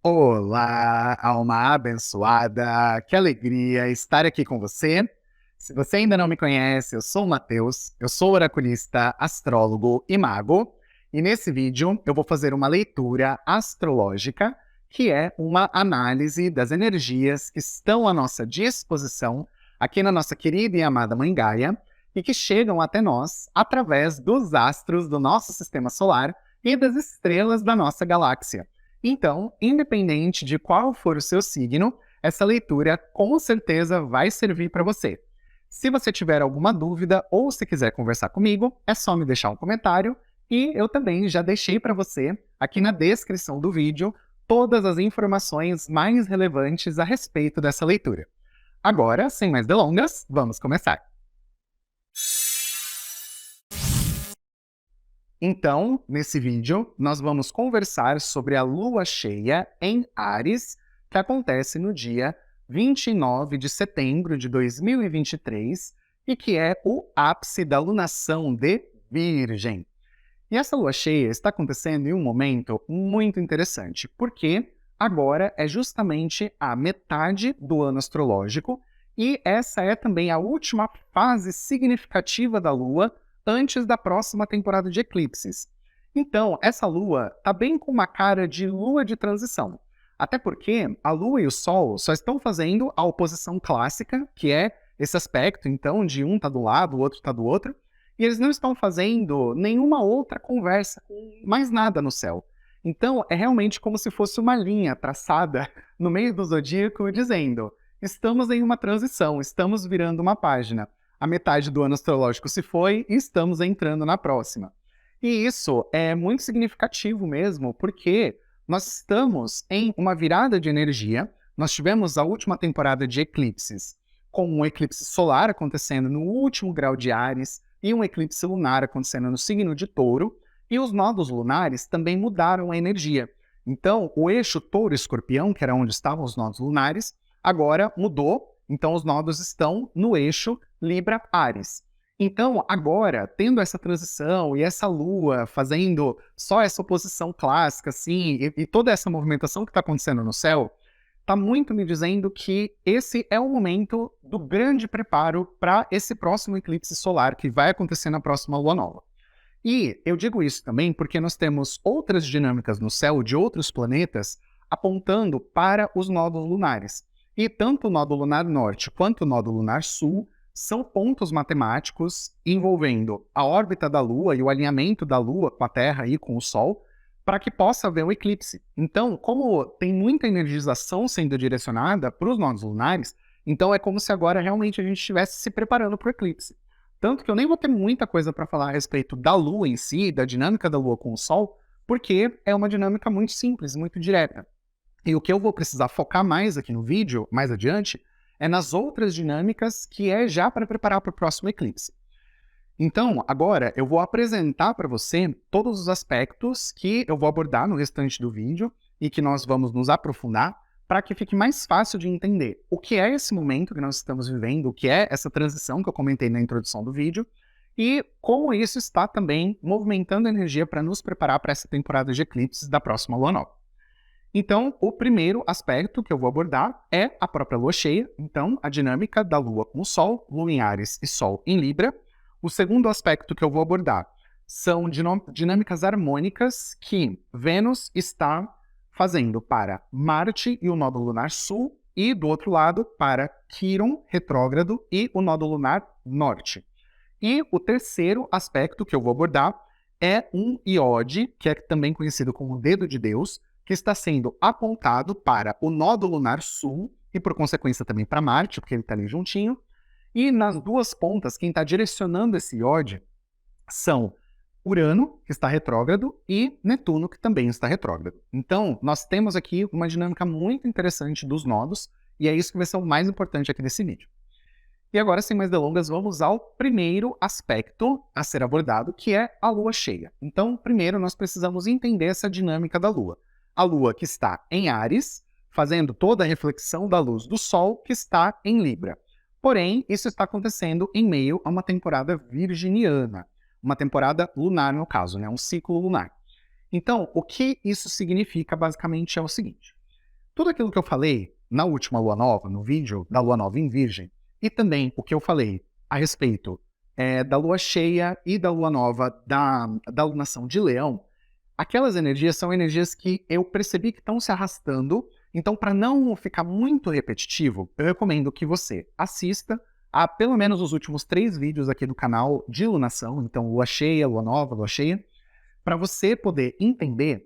Olá, alma abençoada! Que alegria estar aqui com você. Se você ainda não me conhece, eu sou o Matheus, eu sou oraculista, astrólogo e mago, e nesse vídeo eu vou fazer uma leitura astrológica, que é uma análise das energias que estão à nossa disposição aqui na nossa querida e amada Mãe Gaia, e que chegam até nós através dos astros do nosso sistema solar e das estrelas da nossa galáxia. Então, independente de qual for o seu signo, essa leitura com certeza vai servir para você. Se você tiver alguma dúvida ou se quiser conversar comigo, é só me deixar um comentário e eu também já deixei para você, aqui na descrição do vídeo, todas as informações mais relevantes a respeito dessa leitura. Agora, sem mais delongas, vamos começar! Então, nesse vídeo, nós vamos conversar sobre a lua cheia em Áries, que acontece no dia 29 de setembro de 2023 e que é o ápice da lunação de Virgem. E essa lua cheia está acontecendo em um momento muito interessante, porque agora é justamente a metade do ano astrológico e essa é também a última fase significativa da lua antes da próxima temporada de eclipses. Então, essa lua está bem com uma cara de lua de transição. Até porque a lua e o sol só estão fazendo a oposição clássica, que é esse aspecto, então, de um tá do lado, o outro tá do outro, e eles não estão fazendo nenhuma outra conversa com mais nada no céu. Então, é realmente como se fosse uma linha traçada no meio do zodíaco dizendo: estamos em uma transição, estamos virando uma página. A metade do ano astrológico se foi e estamos entrando na próxima. E isso é muito significativo mesmo, porque nós estamos em uma virada de energia. Nós tivemos a última temporada de eclipses, com um eclipse solar acontecendo no último grau de Áries e um eclipse lunar acontecendo no signo de Touro, e os nodos lunares também mudaram a energia. Então, o eixo Touro-Escorpião, que era onde estavam os nodos lunares, agora mudou. Então, os nodos estão no eixo Libra-Áries. Então, agora, tendo essa transição e essa lua fazendo só essa oposição clássica, assim, e toda essa movimentação que está acontecendo no céu, está muito me dizendo que esse é o momento do grande preparo para esse próximo eclipse solar que vai acontecer na próxima lua nova. E eu digo isso também porque nós temos outras dinâmicas no céu de outros planetas apontando para os nodos lunares. E tanto o nódo lunar norte quanto o nódo lunar sul são pontos matemáticos envolvendo a órbita da Lua e o alinhamento da Lua com a Terra e com o Sol para que possa haver um eclipse. Então, como tem muita energização sendo direcionada para os nodos lunares, então é como se agora realmente a gente estivesse se preparando para o eclipse. Tanto que eu nem vou ter muita coisa para falar a respeito da Lua em si, da dinâmica da Lua com o Sol, porque é uma dinâmica muito simples, muito direta. E o que eu vou precisar focar mais aqui no vídeo, mais adiante, é nas outras dinâmicas que é já para preparar para o próximo eclipse. Então, agora eu vou apresentar para você todos os aspectos que eu vou abordar no restante do vídeo e que nós vamos nos aprofundar para que fique mais fácil de entender o que é esse momento que nós estamos vivendo, o que é essa transição que eu comentei na introdução do vídeo e como isso está também movimentando a energia para nos preparar para essa temporada de eclipses da próxima lua nova. Então, o primeiro aspecto que eu vou abordar é a própria lua cheia, então a dinâmica da lua com o sol, lua em Áries e sol em Libra. O segundo aspecto que eu vou abordar são dinâmicas harmônicas que Vênus está fazendo para Marte e o nódo lunar sul e, do outro lado, para Quirón retrógrado e o nódo lunar norte. E o terceiro aspecto que eu vou abordar é um iode, que é também conhecido como dedo de Deus, que está sendo apontado para o nódo lunar sul e, por consequência, também para Marte, porque ele está ali juntinho. E nas duas pontas, quem está direcionando esse iode são Urano, que está retrógrado, e Netuno, que também está retrógrado. Então, nós temos aqui uma dinâmica muito interessante dos nodos, e é isso que vai ser o mais importante aqui desse vídeo. E agora, sem mais delongas, vamos ao primeiro aspecto a ser abordado, que é a lua cheia. Então, primeiro, nós precisamos entender essa dinâmica da lua. A lua que está em Áries, fazendo toda a reflexão da luz do Sol, que está em Libra. Porém, isso está acontecendo em meio a uma temporada virginiana, uma temporada lunar no caso, né? Um ciclo lunar. Então, o que isso significa basicamente é o seguinte. Tudo aquilo que eu falei na última lua nova, no vídeo da lua nova em Virgem, e também o que eu falei a respeito da lua cheia e da lua nova da alunação de Leão, aquelas energias são energias que eu percebi que estão se arrastando. Então, para não ficar muito repetitivo, eu recomendo que você assista a pelo menos os últimos 3 vídeos aqui do canal de lunação, então lua cheia, lua nova, lua cheia, para você poder entender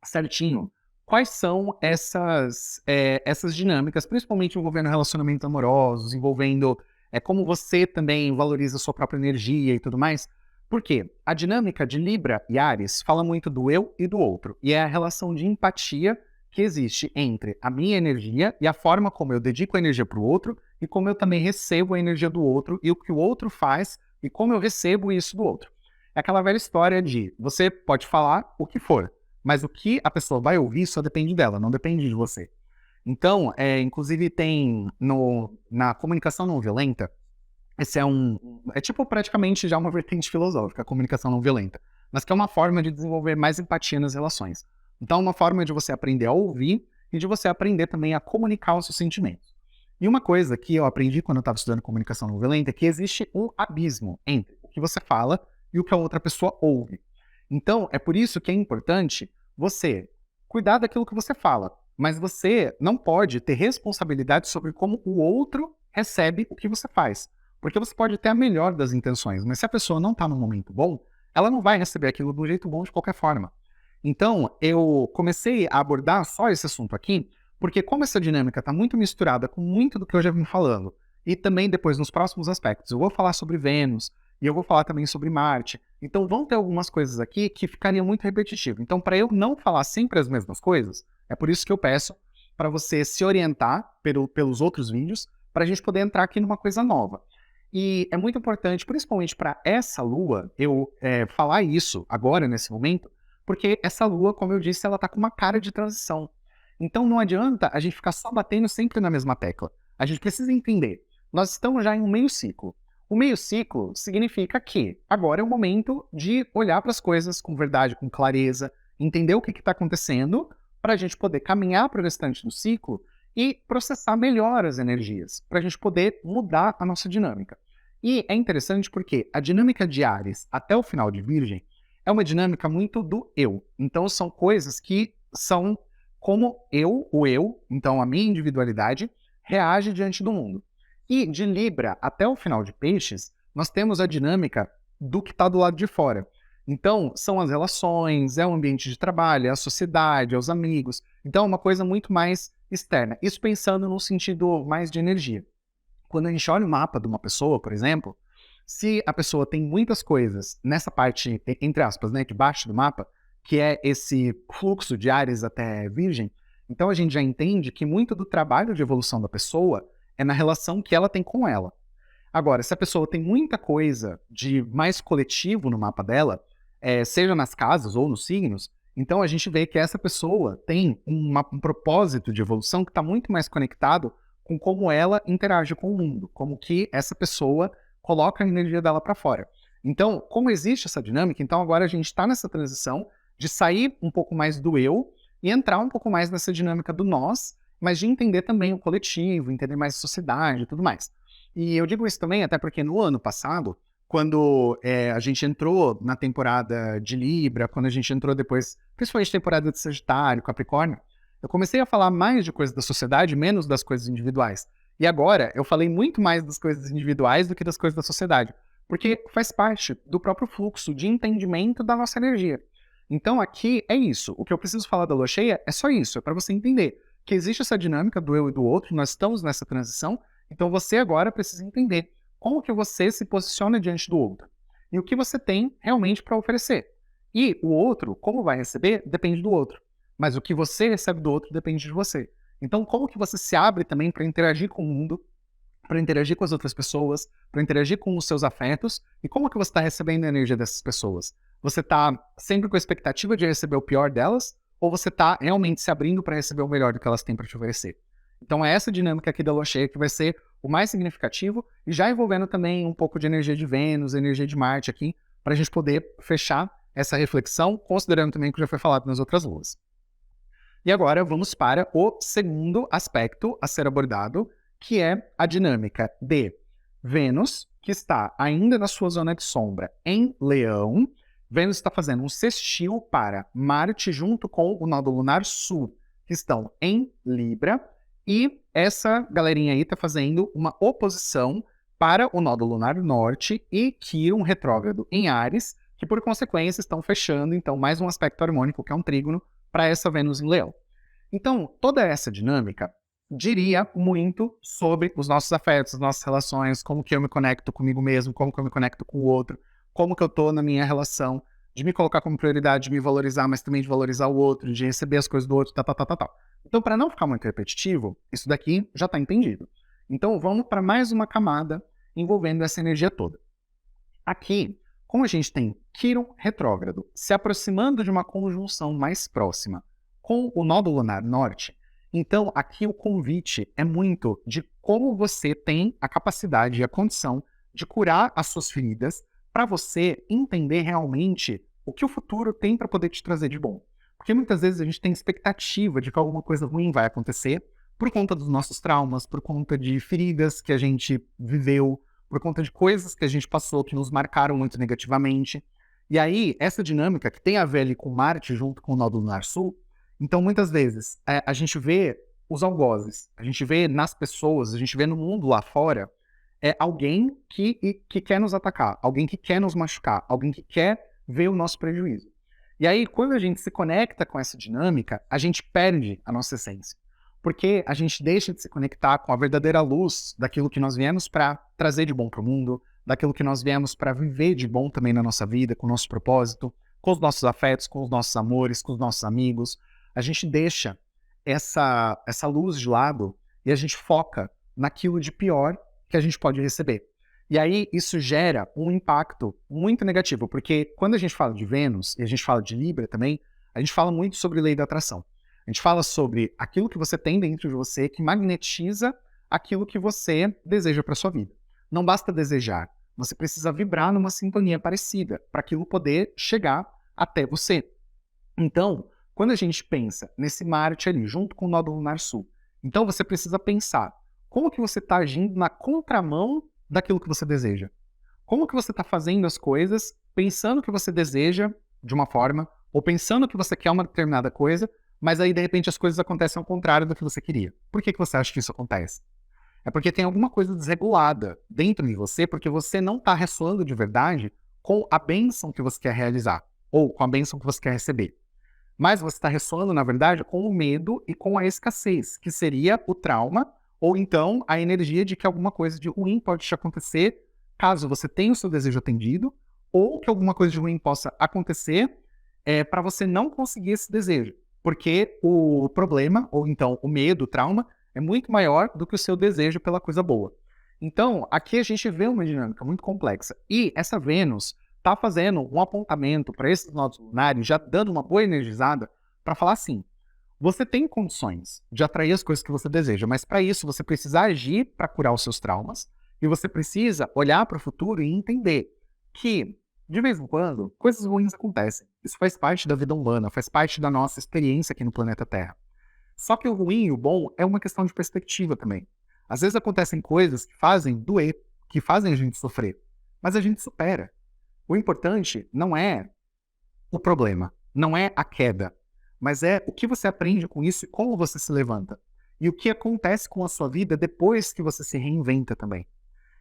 certinho quais são essas dinâmicas, principalmente envolvendo relacionamentos amorosos, envolvendo como você também valoriza a sua própria energia e tudo mais. Por quê? A dinâmica de Libra e Áries fala muito do eu e do outro, e é a relação de empatia que existe entre a minha energia e a forma como eu dedico a energia para o outro, e como eu também recebo a energia do outro, e o que o outro faz, e como eu recebo isso do outro. É aquela velha história de você pode falar o que for, mas o que a pessoa vai ouvir só depende dela, não depende de você. Então, inclusive tem na comunicação não violenta, esse é tipo praticamente já uma vertente filosófica, a comunicação não violenta, mas que é uma forma de desenvolver mais empatia nas relações. Então, é uma forma de você aprender a ouvir e de você aprender também a comunicar os seus sentimentos. E uma coisa que eu aprendi quando eu estava estudando comunicação não violenta é que existe um abismo entre o que você fala e o que a outra pessoa ouve. Então, é por isso que é importante você cuidar daquilo que você fala, mas você não pode ter responsabilidade sobre como o outro recebe o que você faz. Porque você pode ter a melhor das intenções, mas se a pessoa não está no momento bom, ela não vai receber aquilo do jeito bom de qualquer forma. Então, eu comecei a abordar só esse assunto aqui, porque como essa dinâmica está muito misturada com muito do que eu já vim falando, e também depois nos próximos aspectos, eu vou falar sobre Vênus, e eu vou falar também sobre Marte, então vão ter algumas coisas aqui que ficariam muito repetitivas. Então, para eu não falar sempre as mesmas coisas, é por isso que eu peço para você se orientar pelos outros vídeos, para a gente poder entrar aqui numa coisa nova. E é muito importante, principalmente para essa lua, eu falar isso agora, nesse momento, porque essa lua, como eu disse, ela está com uma cara de transição. Então não adianta a gente ficar só batendo sempre na mesma tecla. A gente precisa entender. Nós estamos já em um meio ciclo. O meio ciclo significa que agora é o momento de olhar para as coisas com verdade, com clareza, entender o que está acontecendo, para a gente poder caminhar para o restante do ciclo e processar melhor as energias, para a gente poder mudar a nossa dinâmica. E é interessante porque a dinâmica de Áries até o final de Virgem é uma dinâmica muito do eu. Então são coisas que são como o eu, então a minha individualidade, reage diante do mundo. E de Libra até o final de Peixes, nós temos a dinâmica do que está do lado de fora. Então, são as relações, é o ambiente de trabalho, é a sociedade, é os amigos. Então, é uma coisa muito mais externa. Isso pensando no sentido mais de energia. Quando a gente olha o mapa de uma pessoa, por exemplo, se a pessoa tem muitas coisas nessa parte, entre aspas, né, de baixo do mapa, que é esse fluxo de Áries até Virgem, então a gente já entende que muito do trabalho de evolução da pessoa é na relação que ela tem com ela. Agora, se a pessoa tem muita coisa de mais coletivo no mapa dela, seja nas casas ou nos signos, então a gente vê que essa pessoa tem um propósito de evolução que está muito mais conectado com como ela interage com o mundo, como que essa pessoa coloca a energia dela para fora. Então, como existe essa dinâmica, então agora a gente está nessa transição de sair um pouco mais do eu e entrar um pouco mais nessa dinâmica do nós, mas de entender também o coletivo, entender mais a sociedade e tudo mais. E eu digo isso também até porque no ano passado, quando a gente entrou na temporada de Libra, quando a gente entrou depois, principalmente temporada de Sagitário, Capricórnio, eu comecei a falar mais de coisas da sociedade, menos das coisas individuais. E agora eu falei muito mais das coisas individuais do que das coisas da sociedade, porque faz parte do próprio fluxo de entendimento da nossa energia. Então aqui é isso. O que eu preciso falar da lua cheia é só isso, é para você entender que existe essa dinâmica do eu e do outro, nós estamos nessa transição, então você agora precisa entender como que você se posiciona diante do outro e o que você tem realmente para oferecer. E o outro, como vai receber, depende do outro. Mas o que você recebe do outro depende de você. Então, como que você se abre também para interagir com o mundo, para interagir com as outras pessoas, para interagir com os seus afetos, e como que você está recebendo a energia dessas pessoas? Você está sempre com a expectativa de receber o pior delas, ou você está realmente se abrindo para receber o melhor do que elas têm para te oferecer? Então é essa dinâmica aqui da lua cheia que vai ser o mais significativo, e já envolvendo também um pouco de energia de Vênus, energia de Marte aqui, para a gente poder fechar essa reflexão, considerando também o que já foi falado nas outras luas. E agora vamos para o segundo aspecto a ser abordado, que é a dinâmica de Vênus, que está ainda na sua zona de sombra em Leão. Vênus está fazendo um sextil para Marte junto com o nódulo lunar sul, que estão em Libra. E essa galerinha aí está fazendo uma oposição para o nódulo lunar norte e Quirón retrógrado em Áries, que por consequência estão fechando, então, mais um aspecto harmônico, que é um trígono, para essa Vênus em Leão. Então, toda essa dinâmica diria muito sobre os nossos afetos, as nossas relações, como que eu me conecto comigo mesmo, como que eu me conecto com o outro, como que eu tô na minha relação, de me colocar como prioridade, de me valorizar, mas também de valorizar o outro, de receber as coisas do outro, tal. Então, para não ficar muito repetitivo, isso daqui já está entendido. Então, vamos para mais uma camada envolvendo essa energia toda. Aqui, como a gente tem Quirón retrógrado se aproximando de uma conjunção mais próxima com o nódulo lunar norte, então aqui o convite é muito de como você tem a capacidade e a condição de curar as suas feridas para você entender realmente o que o futuro tem para poder te trazer de bom. Porque muitas vezes a gente tem expectativa de que alguma coisa ruim vai acontecer por conta dos nossos traumas, por conta de feridas que a gente viveu, por conta de coisas que a gente passou que nos marcaram muito negativamente. E aí, essa dinâmica que tem a ver ali com Marte junto com o nódulo lunar sul, então muitas vezes a gente vê os algozes, a gente vê nas pessoas, a gente vê no mundo lá fora, alguém que quer nos atacar, alguém que quer nos machucar, alguém que quer ver o nosso prejuízo. E aí, quando a gente se conecta com essa dinâmica, a gente perde a nossa essência. Porque a gente deixa de se conectar com a verdadeira luz daquilo que nós viemos para trazer de bom para o mundo, daquilo que nós viemos para viver de bom também na nossa vida, com o nosso propósito, com os nossos afetos, com os nossos amores, com os nossos amigos. A gente deixa essa luz de lado e a gente foca naquilo de pior que a gente pode receber. E aí isso gera um impacto muito negativo, porque quando a gente fala de Vênus e a gente fala de Libra também, a gente fala muito sobre lei da atração. A gente fala sobre aquilo que você tem dentro de você que magnetiza aquilo que você deseja para sua vida. Não basta desejar, você precisa vibrar numa sintonia parecida para aquilo poder chegar até você. Então, quando a gente pensa nesse Marte ali, junto com o nódulo lunar sul, então você precisa pensar como que você está agindo na contramão daquilo que você deseja. Como que você está fazendo as coisas pensando que você deseja de uma forma, ou pensando que você quer uma determinada coisa, mas aí, de repente, as coisas acontecem ao contrário do que você queria. Por que você acha que isso acontece? É porque tem alguma coisa desregulada dentro de você, porque você não está ressoando de verdade com a bênção que você quer realizar, ou com a bênção que você quer receber. Mas você está ressoando, na verdade, com o medo e com a escassez, que seria o trauma, ou então a energia de que alguma coisa de ruim pode te acontecer caso você tenha o seu desejo atendido, ou que alguma coisa de ruim possa acontecer para você não conseguir esse desejo. Porque o problema, ou então o medo, o trauma, é muito maior do que o seu desejo pela coisa boa. Então, aqui a gente vê uma dinâmica muito complexa. E essa Vênus está fazendo um apontamento para esses nódulos lunares, já dando uma boa energizada, para falar assim, você tem condições de atrair as coisas que você deseja, mas para isso você precisa agir para curar os seus traumas, e você precisa olhar para o futuro e entender que, de vez em quando, coisas ruins acontecem. Isso faz parte da vida humana, faz parte da nossa experiência aqui no planeta Terra. Só que o ruim e o bom é uma questão de perspectiva também. Às vezes acontecem coisas que fazem doer, que fazem a gente sofrer, mas a gente supera. O importante não é o problema, não é a queda, mas é o que você aprende com isso e como você se levanta. E o que acontece com a sua vida depois que você se reinventa também.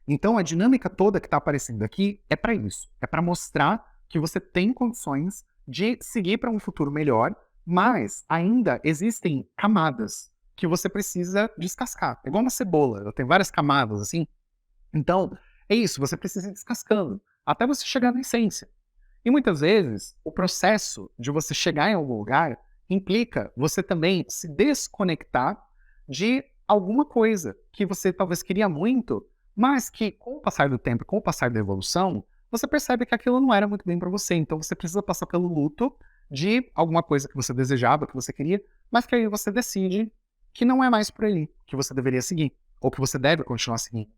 Então, a dinâmica toda que está aparecendo aqui é para isso. É para mostrar que você tem condições de seguir para um futuro melhor, mas ainda existem camadas que você precisa descascar. É igual uma cebola, ela tem várias camadas assim. Então, é isso, você precisa ir descascando até você chegar na essência. E muitas vezes, o processo de você chegar em algum lugar implica você também se desconectar de alguma coisa que você talvez queria muito, mas que com o passar do tempo, com o passar da evolução, você percebe que aquilo não era muito bem para você. Então você precisa passar pelo luto de alguma coisa que você desejava, que você queria, mas que aí você decide que não é mais por ali que você deveria seguir, ou que você deve continuar seguindo.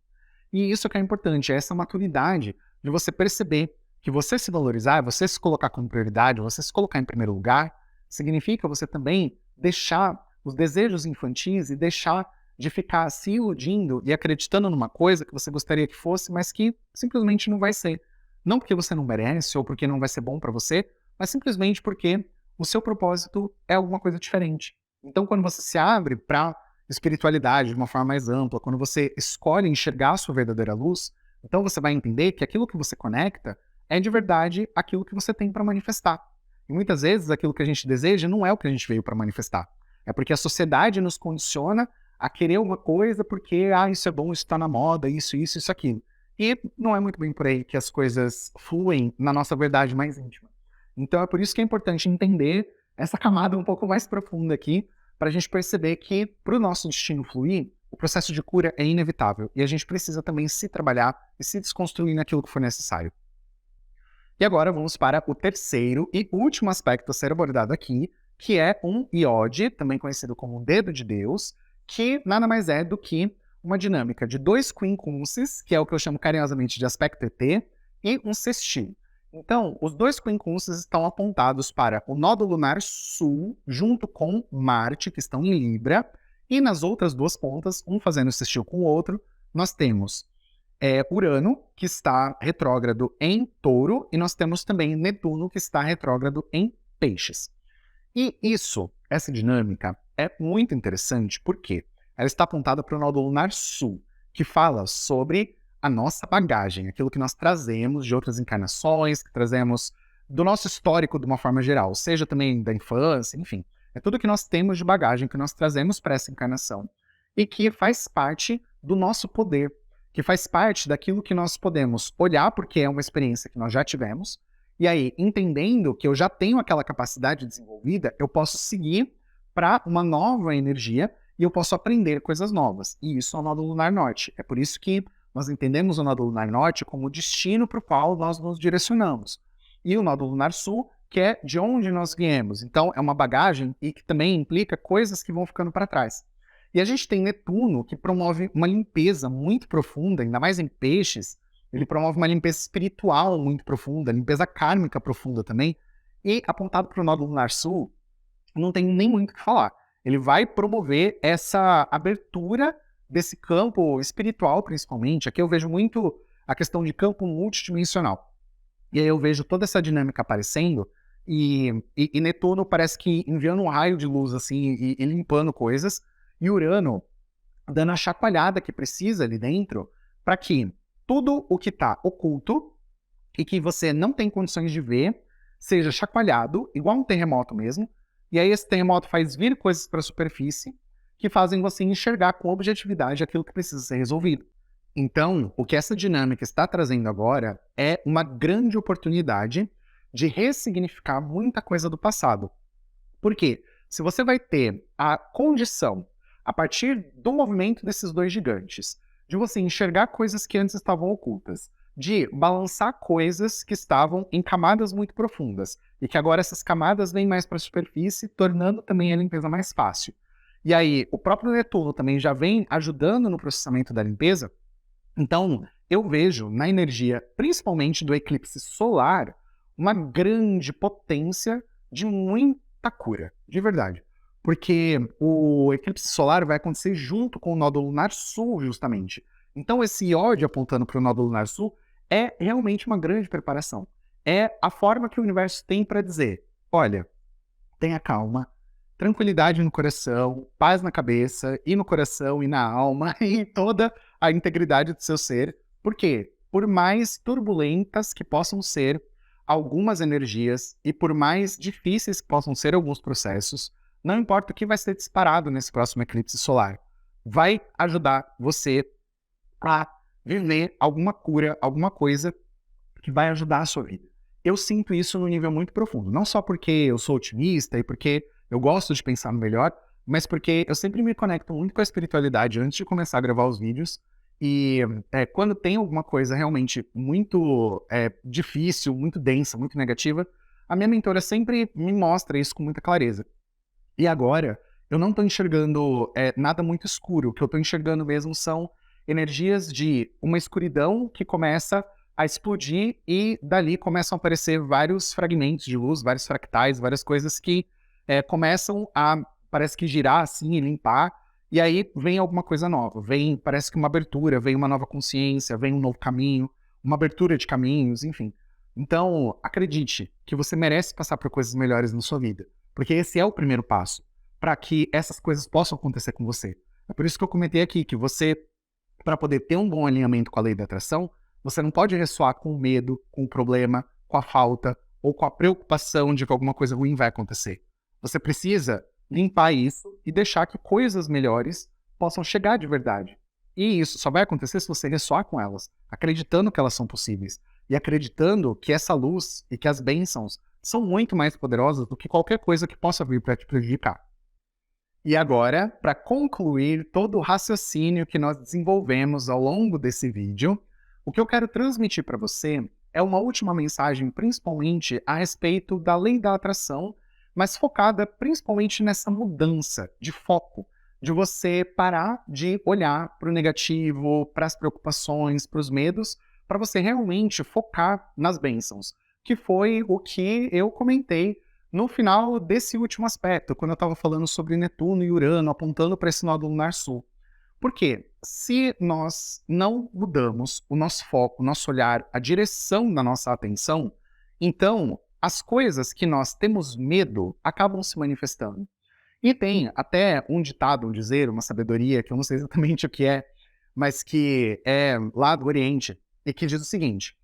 E isso que é importante, é essa maturidade de você perceber que você se valorizar, você se colocar como prioridade, você se colocar em primeiro lugar, significa você também deixar os desejos infantis e deixar de ficar se iludindo e acreditando numa coisa que você gostaria que fosse, mas que simplesmente não vai ser. Não porque você não merece ou porque não vai ser bom para você, mas simplesmente porque o seu propósito é alguma coisa diferente. Então, quando você se abre para espiritualidade de uma forma mais ampla, quando você escolhe enxergar a sua verdadeira luz, então você vai entender que aquilo que você conecta é de verdade aquilo que você tem para manifestar. E muitas vezes aquilo que a gente deseja não é o que a gente veio para manifestar. É porque a sociedade nos condiciona a querer uma coisa porque, isso é bom, isso está na moda, isso, aquilo. E não é muito bem por aí que as coisas fluem na nossa verdade mais íntima. Então é por isso que é importante entender essa camada um pouco mais profunda aqui, para a gente perceber que, para o nosso destino fluir, o processo de cura é inevitável. E a gente precisa também se trabalhar e se desconstruir naquilo que for necessário. E agora vamos para o terceiro e último aspecto a ser abordado aqui, que é um iode, também conhecido como dedo de Deus, que nada mais é do que uma dinâmica de dois quincunces, que é o que eu chamo carinhosamente de aspecto ET, e um sextil. Então, os dois quincunces estão apontados para o nó do lunar sul, junto com Marte, que estão em Libra, e nas outras duas pontas, um fazendo sextil com o outro, nós temos Urano, que está retrógrado em Touro, e nós temos também Netuno, que está retrógrado em Peixes. E essa dinâmica, é muito interessante porque ela está apontada para o nó do lunar sul, que fala sobre a nossa bagagem, aquilo que nós trazemos de outras encarnações, que trazemos do nosso histórico de uma forma geral, seja também da infância, enfim. É tudo que nós temos de bagagem que nós trazemos para essa encarnação e que faz parte do nosso poder, que faz parte daquilo que nós podemos olhar, porque é uma experiência que nós já tivemos, e aí, entendendo que eu já tenho aquela capacidade desenvolvida, eu posso seguir para uma nova energia e eu posso aprender coisas novas. E isso é o nó do lunar norte. É por isso que nós entendemos o nó do lunar norte como o destino para o qual nós nos direcionamos. E o nó do lunar sul, que é de onde nós viemos. Então, é uma bagagem e que também implica coisas que vão ficando para trás. E a gente tem Netuno, que promove uma limpeza muito profunda, ainda mais em peixes. Ele promove uma limpeza espiritual muito profunda, limpeza kármica profunda também. E apontado para o nó do lunar sul, não tem nem muito o que falar. Ele vai promover essa abertura desse campo espiritual, principalmente. Aqui eu vejo muito a questão de campo multidimensional. E aí eu vejo toda essa dinâmica aparecendo e Netuno parece que enviando um raio de luz assim e limpando coisas. E Urano dando a chacoalhada que precisa ali dentro para que tudo o que está oculto e que você não tem condições de ver seja chacoalhado, igual um terremoto mesmo, e aí esse terremoto faz vir coisas para a superfície que fazem você enxergar com objetividade aquilo que precisa ser resolvido. Então, o que essa dinâmica está trazendo agora é uma grande oportunidade de ressignificar muita coisa do passado. Por quê? Se você vai ter a condição, a partir do movimento desses dois gigantes, de você enxergar coisas que antes estavam ocultas, de balançar coisas que estavam em camadas muito profundas, e que agora essas camadas vêm mais para a superfície, tornando também a limpeza mais fácil. E aí, o próprio Netuno também já vem ajudando no processamento da limpeza. Então, eu vejo na energia, principalmente do eclipse solar, uma grande potência de muita cura, de verdade. Porque o eclipse solar vai acontecer junto com o nó do lunar sul, justamente. Então, esse iode apontando para o nó do lunar sul é realmente uma grande preparação. É a forma que o universo tem para dizer, olha, tenha calma, tranquilidade no coração, paz na cabeça, e no coração, e na alma, e toda a integridade do seu ser. Por quê? Por mais turbulentas que possam ser algumas energias, e por mais difíceis que possam ser alguns processos, não importa o que vai ser disparado nesse próximo eclipse solar, vai ajudar você a viver alguma cura, alguma coisa que vai ajudar a sua vida. Eu sinto isso num nível muito profundo, não só porque eu sou otimista e porque eu gosto de pensar no melhor, mas porque eu sempre me conecto muito com a espiritualidade antes de começar a gravar os vídeos. E quando tem alguma coisa realmente muito difícil, muito densa, muito negativa, a minha mentora sempre me mostra isso com muita clareza. E agora, eu não estou enxergando nada muito escuro. O que eu estou enxergando mesmo são energias de uma escuridão que começa a explodir e dali começam a aparecer vários fragmentos de luz, vários fractais, várias coisas que começam a parece que girar assim e limpar, e aí vem alguma coisa nova, parece que uma abertura, vem uma nova consciência, vem um novo caminho, uma abertura de caminhos, enfim. Então, acredite que você merece passar por coisas melhores na sua vida, porque esse é o primeiro passo para que essas coisas possam acontecer com você. É por isso que eu comentei aqui que você, para poder ter um bom alinhamento com a lei da atração, você não pode ressoar com o medo, com o problema, com a falta ou com a preocupação de que alguma coisa ruim vai acontecer. Você precisa limpar isso e deixar que coisas melhores possam chegar de verdade. E isso só vai acontecer se você ressoar com elas, acreditando que elas são possíveis e acreditando que essa luz e que as bênçãos são muito mais poderosas do que qualquer coisa que possa vir para te prejudicar. E agora, para concluir todo o raciocínio que nós desenvolvemos ao longo desse vídeo, o que eu quero transmitir para você é uma última mensagem, principalmente a respeito da lei da atração, mas focada principalmente nessa mudança de foco, de você parar de olhar para o negativo, para as preocupações, para os medos, para você realmente focar nas bênçãos, que foi o que eu comentei no final desse último aspecto, quando eu estava falando sobre Netuno e Urano apontando para esse nódulo lunar sul. Por quê? Se nós não mudamos o nosso foco, o nosso olhar, a direção da nossa atenção, então as coisas que nós temos medo acabam se manifestando. E tem até um ditado, um dizer, uma sabedoria, que eu não sei exatamente o que é, mas que é lá do Oriente, e que diz o seguinte: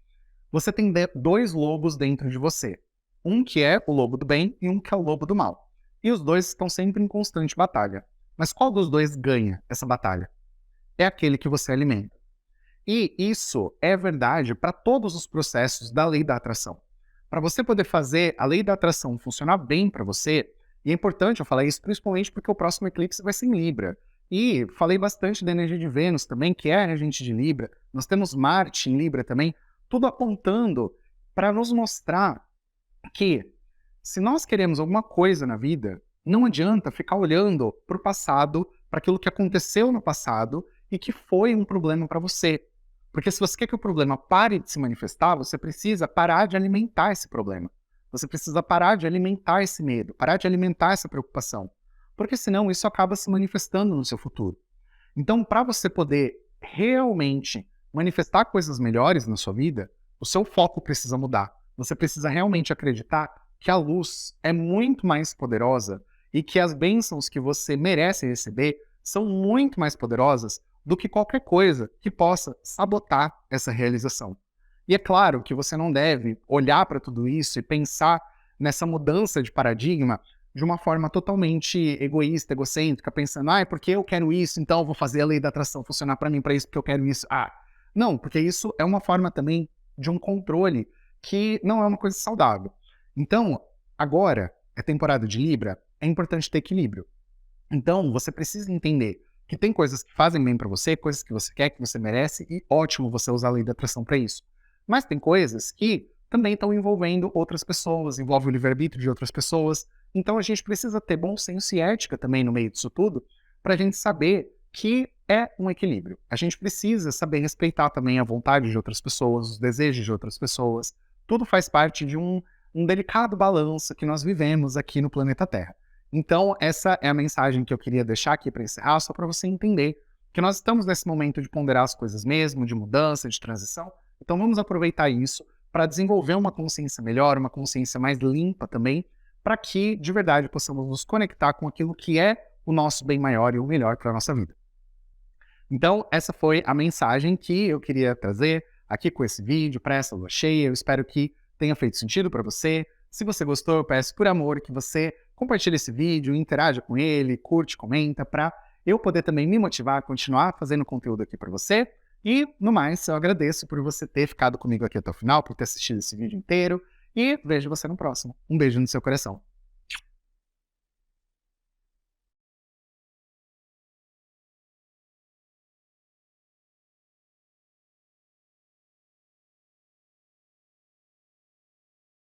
você tem dois lobos dentro de você. Um que é o lobo do bem e um que é o lobo do mal. E os dois estão sempre em constante batalha. Mas qual dos dois ganha essa batalha? É aquele que você alimenta. E isso é verdade para todos os processos da lei da atração. Para você poder fazer a lei da atração funcionar bem para você, e é importante eu falar isso principalmente porque o próximo eclipse vai ser em Libra. E falei bastante da energia de Vênus também, que é a regente de Libra. Nós temos Marte em Libra também, tudo apontando para nos mostrar que, se nós queremos alguma coisa na vida, não adianta ficar olhando para o passado, para aquilo que aconteceu no passado e que foi um problema para você. Porque se você quer que o problema pare de se manifestar, você precisa parar de alimentar esse problema. Você precisa parar de alimentar esse medo, parar de alimentar essa preocupação. Porque senão isso acaba se manifestando no seu futuro. Então, para você poder realmente manifestar coisas melhores na sua vida, o seu foco precisa mudar. Você precisa realmente acreditar que a luz é muito mais poderosa e que as bênçãos que você merece receber são muito mais poderosas do que qualquer coisa que possa sabotar essa realização. E é claro que você não deve olhar para tudo isso e pensar nessa mudança de paradigma de uma forma totalmente egoísta, egocêntrica, pensando, é porque eu quero isso, então eu vou fazer a lei da atração funcionar para mim, para isso, porque eu quero isso. Não, porque isso é uma forma também de um controle que não é uma coisa saudável. Então, agora é temporada de Libra, é importante ter equilíbrio. Então, você precisa entender que tem coisas que fazem bem para você, coisas que você quer, que você merece, e ótimo você usar a lei da atração para isso. Mas tem coisas que também estão envolvendo outras pessoas, envolve o livre-arbítrio de outras pessoas. Então, a gente precisa ter bom senso e ética também no meio disso tudo, para a gente saber que é um equilíbrio. A gente precisa saber respeitar também a vontade de outras pessoas, os desejos de outras pessoas. Tudo faz parte de um delicado balanço que nós vivemos aqui no planeta Terra. Então, essa é a mensagem que eu queria deixar aqui para encerrar, só para você entender que nós estamos nesse momento de ponderar as coisas mesmo, de mudança, de transição. Então, vamos aproveitar isso para desenvolver uma consciência melhor, uma consciência mais limpa também, para que, de verdade, possamos nos conectar com aquilo que é o nosso bem maior e o melhor para a nossa vida. Então, essa foi a mensagem que eu queria trazer aqui com esse vídeo, para essa lua cheia. Eu espero que tenha feito sentido para você. Se você gostou, eu peço por amor que você compartilhe esse vídeo, interaja com ele, curte, comenta, para eu poder também me motivar a continuar fazendo conteúdo aqui para você. E, no mais, eu agradeço por você ter ficado comigo aqui até o final, por ter assistido esse vídeo inteiro, e vejo você no próximo. Um beijo no seu coração.